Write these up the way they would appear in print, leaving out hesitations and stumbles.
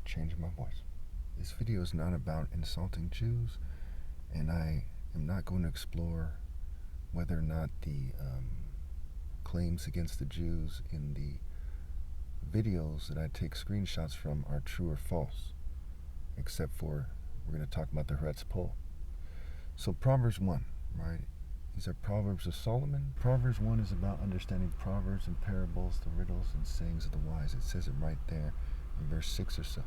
start changing my voice. This video is not about insulting Jews, and I am not going to explore whether or not the claims against the Jews in the videos that I take screenshots from are true or false, except for we're going to talk about the Haaretz poll. So Proverbs 1, right? These are Proverbs of Solomon. Proverbs 1 is about understanding proverbs and parables, the riddles and sayings of the wise. It says it right there in verse 6 or so.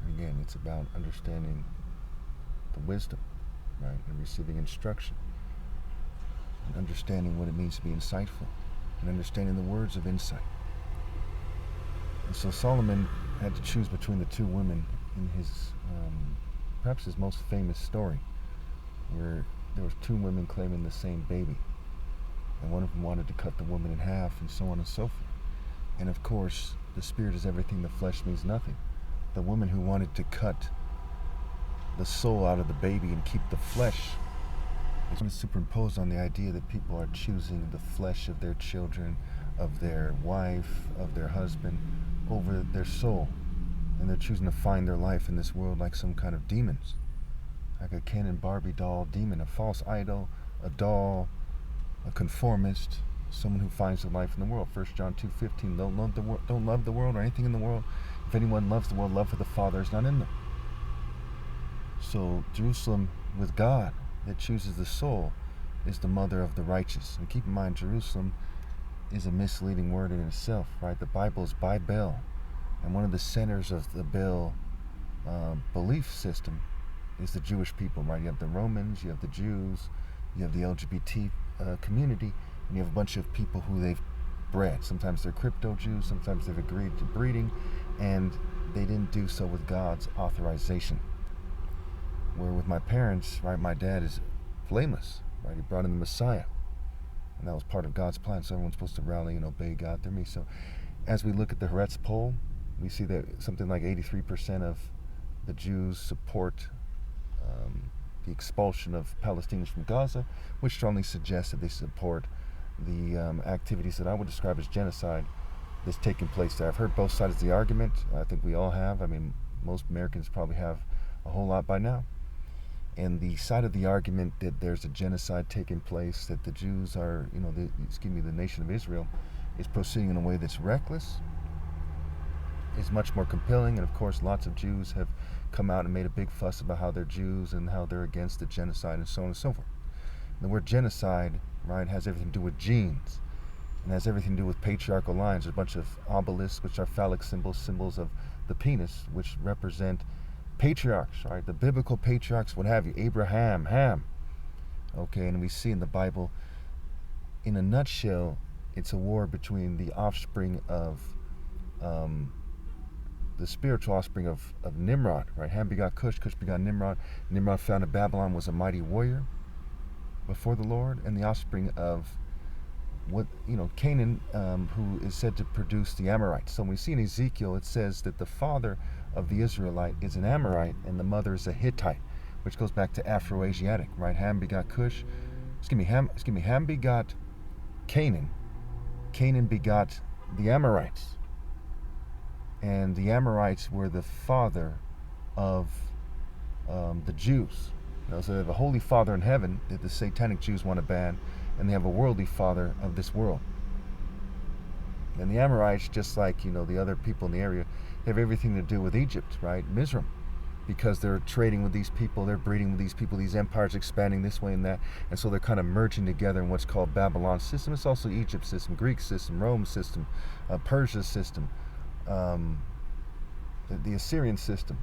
And again, it's about understanding the wisdom, right? And receiving instruction. And understanding what it means to be insightful. And understanding the words of insight. And so Solomon had to choose between the two women in his, perhaps his most famous story, where there was two women claiming the same baby, and one of them wanted to cut the woman in half, and so on and so forth. And of course, the spirit is everything, the flesh means nothing. The woman who wanted to cut the soul out of the baby and keep the flesh is superimposed on the idea that people are choosing the flesh of their children, of their wife, of their husband, over their soul. And they're choosing to find their life in this world like some kind of demons. Like a Ken and Barbie doll demon, a false idol, a doll, a conformist, someone who finds their life in the world. 1 John 2:15, don't love the world or anything in the world. If anyone loves the world, love for the Father is not in them. So Jerusalem with God that chooses the soul is the mother of the righteous. And keep in mind, Jerusalem is a misleading word in itself, right? The Bible is Babel, and one of the centers of the Babel belief system is the Jewish people, right? You have the Romans, you have the Jews, you have the LGBT community, and you have a bunch of people who they've bred. Sometimes they're crypto Jews, sometimes they've agreed to breeding, and they didn't do so with God's authorization. Where with my parents, right, my dad is blameless, right? He brought in the Messiah, and that was part of God's plan, so everyone's supposed to rally and obey God through me. So as we look at the Haaretz poll, we see that something like 83% of the Jews support the expulsion of Palestinians from Gaza, which strongly suggests that they support the activities that I would describe as genocide that's taking place there. I've heard both sides of the argument. I think we all have. I mean, most Americans probably have a whole lot by now. And the side of the argument that there's a genocide taking place, that the Jews are, the nation of Israel is proceeding in a way that's reckless, is much more compelling. And of course, lots of Jews have come out and made a big fuss about how they're Jews and how they're against the genocide and so on and so forth. The word genocide, right, has everything to do with genes and has everything to do with patriarchal lines. There's a bunch of obelisks, which are phallic symbols of the penis, which represent patriarchs, right? The biblical patriarchs, what have you, Abraham, Ham. Okay, and we see in the Bible, in a nutshell, it's a war between the offspring of the spiritual offspring of Nimrod, right? Ham begot Cush, Cush begot Nimrod. Nimrod founded Babylon, was a mighty warrior before the Lord, and the offspring of Canaan, who is said to produce the Amorites. So when we see in Ezekiel, it says that the father of the Israelite is an Amorite and the mother is a Hittite, which goes back to Afro-Asiatic, right? Ham begot Cush. Ham begot Canaan. Canaan begot the Amorites. And the Amorites were the father of the Jews. So they have a holy father in heaven that the satanic Jews want to ban, and they have a worldly father of this world. And the Amorites, just like the other people in the area, have everything to do with Egypt, right? Mizraim, because they're trading with these people, they're breeding with these people, these empires expanding this way and that, and so they're kind of merging together in what's called Babylon system. It's also Egypt system, Greek system, Rome system, Persia system, the Assyrian system,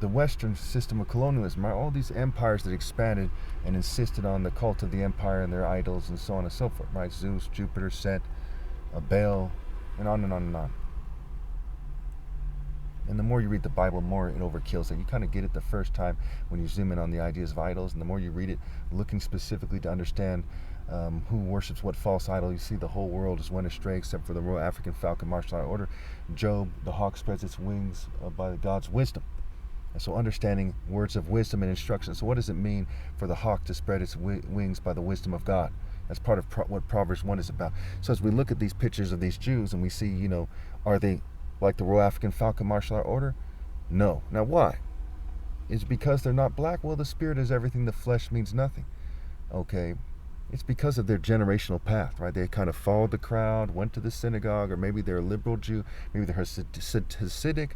the Western system of colonialism, right? All these empires that expanded and insisted on the cult of the empire and their idols and so on and so forth, right? Zeus, Jupiter, Set, Baal, and on and on and on. And the more you read the Bible, the more it overkills it. You kind of get it the first time when you zoom in on the ideas of idols, and the more you read it, looking specifically to understand who worships what false idol, you see the whole world is went astray except for the Royal African Falcon Martial Art Order. Job, the hawk spreads its wings by God's wisdom. And so understanding words of wisdom and instruction. So what does it mean for the hawk to spread its wings by the wisdom of God? That's part of what Proverbs 1 is about. So as we look at these pictures of these Jews and we see, are they like the Royal African Falcon Martial Art Order? No. Now why? Is it because they're not black? Well, the spirit is everything, the flesh means nothing. Okay? It's because of their generational path, right? They kind of followed the crowd, went to the synagogue, or maybe they're a liberal Jew, maybe they're Hasidic,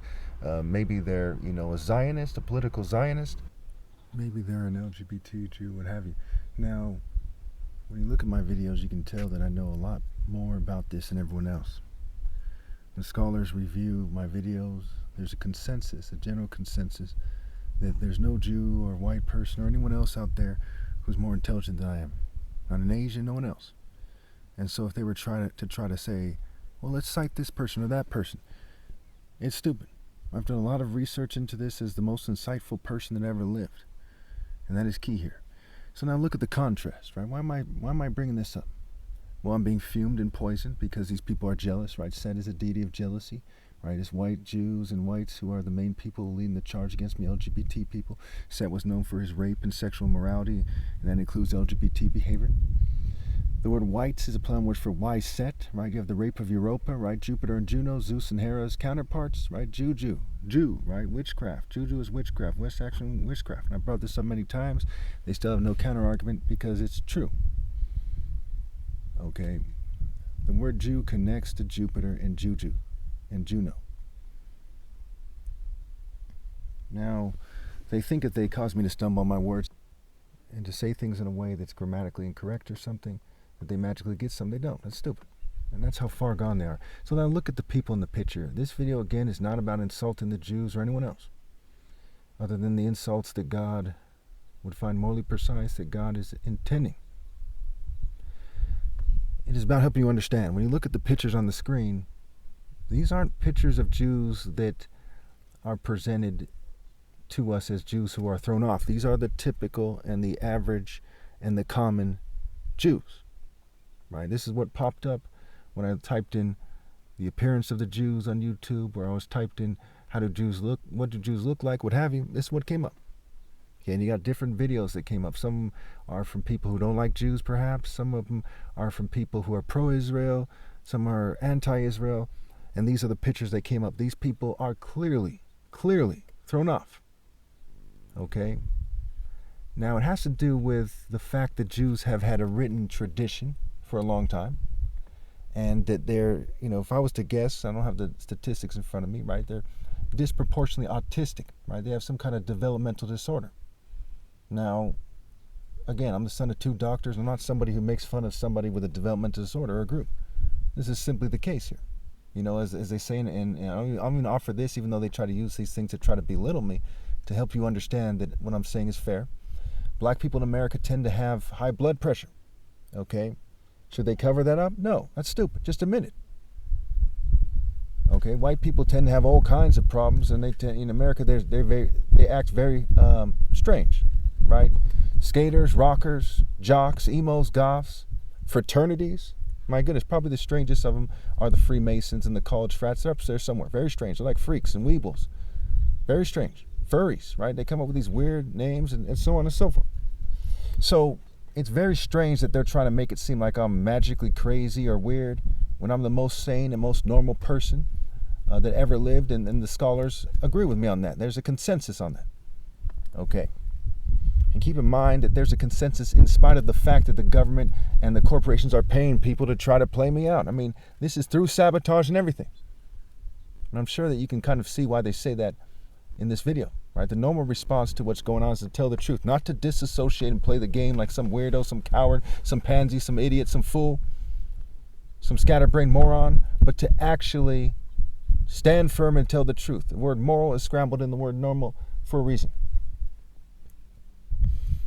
maybe they're, a Zionist, a political Zionist. Maybe they're an LGBT Jew, what have you. Now, when you look at my videos, you can tell that I know a lot more about this than everyone else. When scholars review my videos, there's a consensus, a general consensus, that there's no Jew or white person or anyone else out there who's more intelligent than I am. Not an Asian, no one else. And so if they were trying to say, well, let's cite this person or that person, it's stupid. I've done a lot of research into this as the most insightful person that ever lived. And that is key here. So now look at the contrast, right? Why am I bringing this up? Well, I'm being fumed and poisoned because these people are jealous, right? Set is a deity of jealousy, right? It's white Jews and whites who are the main people leading the charge against me, LGBT people. Set was known for his rape and sexual immorality, and that includes LGBT behavior. The word whites is a play on words for wise Set, right? You have the rape of Europa, right? Jupiter and Juno, Zeus and Hera's counterparts, right? Juju, right? Witchcraft. Juju is witchcraft. West action, witchcraft. And I brought this up many times. They still have no counter argument because it's true. Okay. The word Jew connects to Jupiter and Juju and Juno. Now, they think that they cause me to stumble on my words and to say things in a way that's grammatically incorrect or something, that they magically get some. They don't. That's stupid. And that's how far gone they are. So now look at the people in the picture. This video, again, is not about insulting the Jews or anyone else, other than the insults that God would find morally precise, that God is intending. It is about helping you understand. When you look at the pictures on the screen, these aren't pictures of Jews that are presented to us as Jews who are thrown off. These are the typical and the average and the common Jews. Right? This is what popped up when I typed in the appearance of the Jews on YouTube, or I was typed in how do Jews look, what do Jews look like, what have you. This is what came up. Okay, and you got different videos that came up. Some are from people who don't like Jews, perhaps. Some of them are from people who are pro-Israel. Some are anti-Israel. And these are the pictures that came up. These people are clearly thrown off. Okay? Now, it has to do with the fact that Jews have had a written tradition for a long time, and that they're, if I was to guess, I don't have the statistics in front of me, right? They're disproportionately autistic, right? They have some kind of developmental disorder. Now, again, I'm the son of two doctors. I'm not somebody who makes fun of somebody with a developmental disorder or a group. This is simply the case here. As they say, and I'm going to offer this, even though they try to use these things to try to belittle me, to help you understand that what I'm saying is fair. Black people in America tend to have high blood pressure, okay? Should they cover that up? No, that's stupid. Just admit it. Okay, white people tend to have all kinds of problems, and in America they act very strange, right? Skaters, rockers, jocks, emos, goths, fraternities. My goodness, probably the strangest of them are the Freemasons and the college frats. They're upstairs somewhere. Very strange. They're like freaks and weebles. Very strange. Furries, right? They come up with these weird names and so on and so forth. So it's very strange that they're trying to make it seem like I'm magically crazy or weird when I'm the most sane and most normal person that ever lived, and the scholars agree with me on that. There's a consensus on that. Okay. And keep in mind that there's a consensus in spite of the fact that the government and the corporations are paying people to try to play me out. I mean, this is through sabotage and everything. And I'm sure that you can kind of see why they say that in this video, right? The normal response to what's going on is to tell the truth, not to disassociate and play the game like some weirdo, some coward, some pansy, some idiot, some fool, some scatterbrained moron, but to actually stand firm and tell the truth. The word moral is scrambled in the word normal for a reason.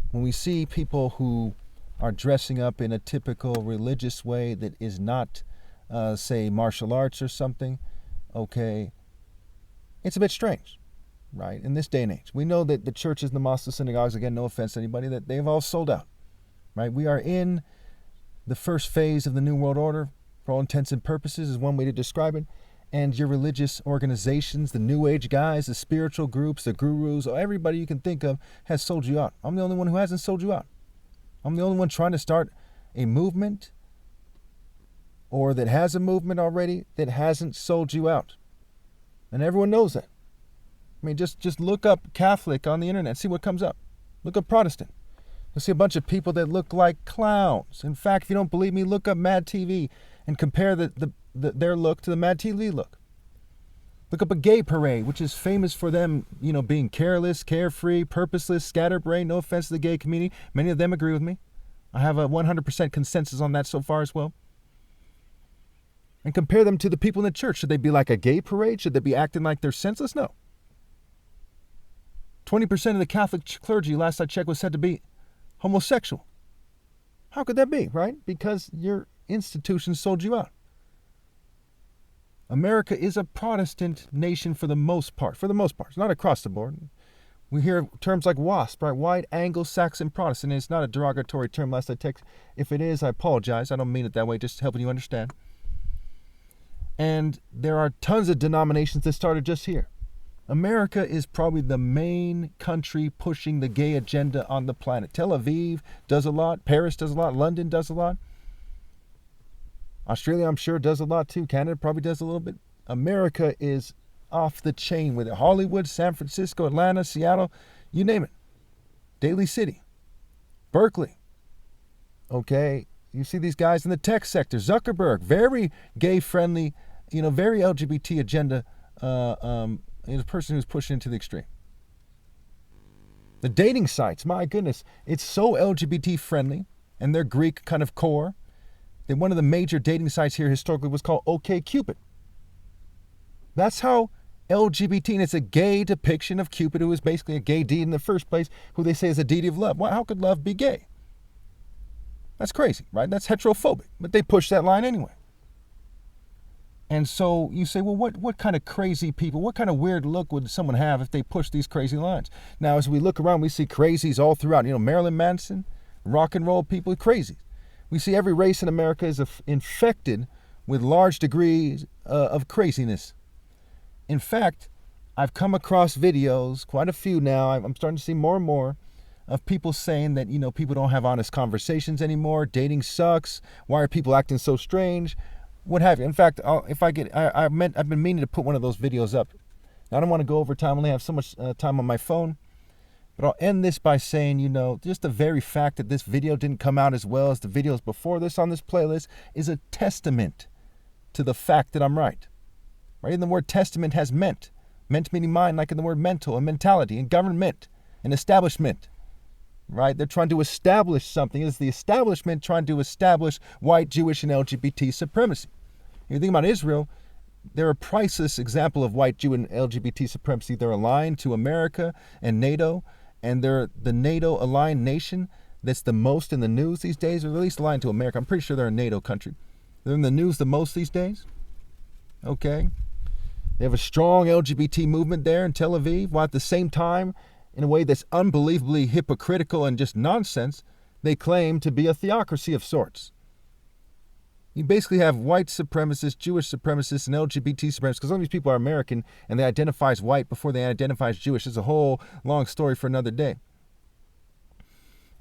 When we see people who are dressing up in a typical religious way that is not, say, martial arts or something, okay, it's a bit strange, right? In this day and age, we know that the churches, the mosques, the synagogues, again, no offense to anybody, that they've all sold out, right? We are in the first phase of the New World Order, for all intents and purposes, is one way to describe it. And your religious organizations, the New Age guys, the spiritual groups, the gurus, everybody you can think of has sold you out. I'm the only one who hasn't sold you out. I'm the only one trying to start a movement, or that has a movement already, that hasn't sold you out. And everyone knows that. I mean, just look up Catholic on the internet, see what comes up. Look up Protestant. You'll see a bunch of people that look like clowns. In fact, if you don't believe me, look up Mad TV and compare their look to the Mad TV look. Look up a gay parade, which is famous for them, being careless, carefree, purposeless, scatterbrained. No offense to the gay community. Many of them agree with me. I have a 100% consensus on that so far as well. And compare them to the people in the church. Should they be like a gay parade? Should they be acting like they're senseless? No. 20% of the Catholic clergy, last I checked, was said to be homosexual. How could that be, right? Because your institution sold you out. America is a Protestant nation for the most part. For the most part. It's not across the board. We hear terms like WASP, right? White Anglo-Saxon Protestant. It's not a derogatory term, last I checked. If it is, I apologize. I don't mean it that way, just helping you understand. And there are tons of denominations that started just here. America is probably the main country pushing the gay agenda on the planet. Tel Aviv does a lot. Paris does a lot. London does a lot. Australia, I'm sure, does a lot too. Canada probably does a little bit. America is off the chain with it. Hollywood, San Francisco, Atlanta, Seattle, you name it. Daly City, Berkeley. Okay, you see these guys in the tech sector. Zuckerberg, very gay-friendly, very LGBT agenda. Is a person who's pushing it to the extreme. The dating sites, my goodness, it's so LGBT friendly, and they're Greek kind of core, that one of the major dating sites here historically was called OkCupid. That's how LGBT, and it's a gay depiction of Cupid, who is basically a gay deity in the first place, who they say is a deity of love. How could love be gay? That's crazy, right? That's heterophobic, but they push that line anyway. And so you say, well, what kind of crazy people, what kind of weird look would someone have if they push these crazy lines? Now, as we look around, we see crazies all throughout. Marilyn Manson, rock and roll people, crazies. We see every race in America is infected with large degrees of craziness. In fact, I've come across videos, quite a few now, I'm starting to see more and more, of people saying that, people don't have honest conversations anymore, dating sucks, why are people acting so strange? What have you. In fact, I've been meaning to put one of those videos up. Now, I don't want to go over time. I only have so much time on my phone. But I'll end this by saying, just the very fact that this video didn't come out as well as the videos before this on this playlist is a testament to the fact that I'm right. Right? And the word testament has meant meaning mind, like in the word mental, and mentality, and government, and establishment. Right? They're trying to establish something. It's the establishment trying to establish white, Jewish, and LGBT supremacy. You think about Israel, they're a priceless example of white, Jew, and LGBT supremacy. They're aligned to America and NATO, and they're the NATO-aligned nation that's the most in the news these days, or at least aligned to America. I'm pretty sure they're a NATO country. They're in the news the most these days. Okay? They have a strong LGBT movement there in Tel Aviv, while at the same time, in a way that's unbelievably hypocritical and just nonsense, they claim to be a theocracy of sorts. You basically have white supremacists, Jewish supremacists, and LGBT supremacists, because all these people are American and they identify as white before they identify as Jewish. It's a whole long story for another day.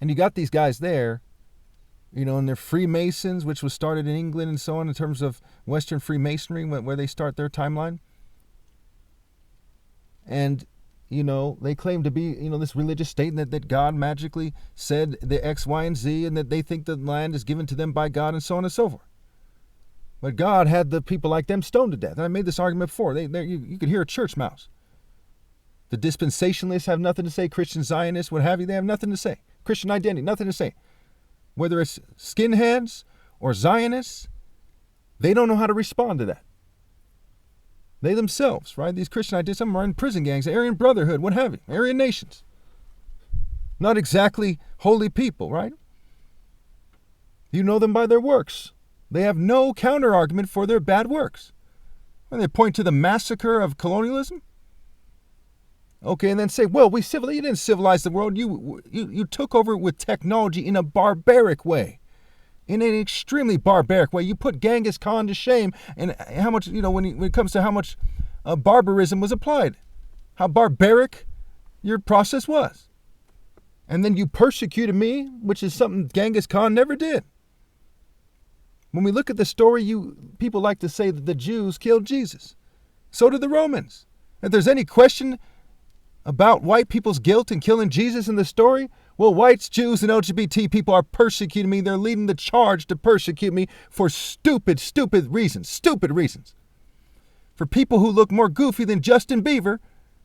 And you got these guys there, and they're Freemasons, which was started in England and so on in terms of Western Freemasonry, where they start their timeline. And they claim to be, this religious state that God magically said the X, Y, and Z, and that they think the land is given to them by God and so on and so forth. But God had the people like them stoned to death. And I made this argument before. You could hear a church mouse. The dispensationalists have nothing to say. Christian Zionists, what have you, they have nothing to say. Christian identity, nothing to say. Whether it's skinheads or Zionists, they don't know how to respond to that. They themselves, right? These Christian ideas, some are in prison gangs, Aryan Brotherhood, what have you, Aryan nations. Not exactly holy people, right? You know them by their works. They have no counter-argument for their bad works. When they point to the massacre of colonialism, okay, and then say, well, you didn't civilize the world. You took over with technology in a barbaric way. In an extremely barbaric way. You put Genghis Khan to shame, and how much, when it comes to how much barbarism was applied, how barbaric your process was. And then you persecuted me, which is something Genghis Khan never did. When we look at the story, people like to say that the Jews killed Jesus. So did the Romans. If there's any question about white people's guilt in killing Jesus in the story, well, whites, Jews, and LGBT people are persecuting me. They're leading the charge to persecute me for stupid reasons. Stupid reasons. For people who look more goofy than Justin Bieber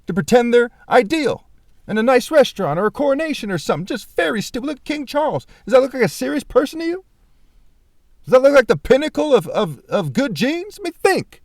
to pretend they're ideal in a nice restaurant or a coronation or something. Just very stupid. Look, King Charles. Does that look like a serious person to you? Does that look like the pinnacle of good genes? I mean, think.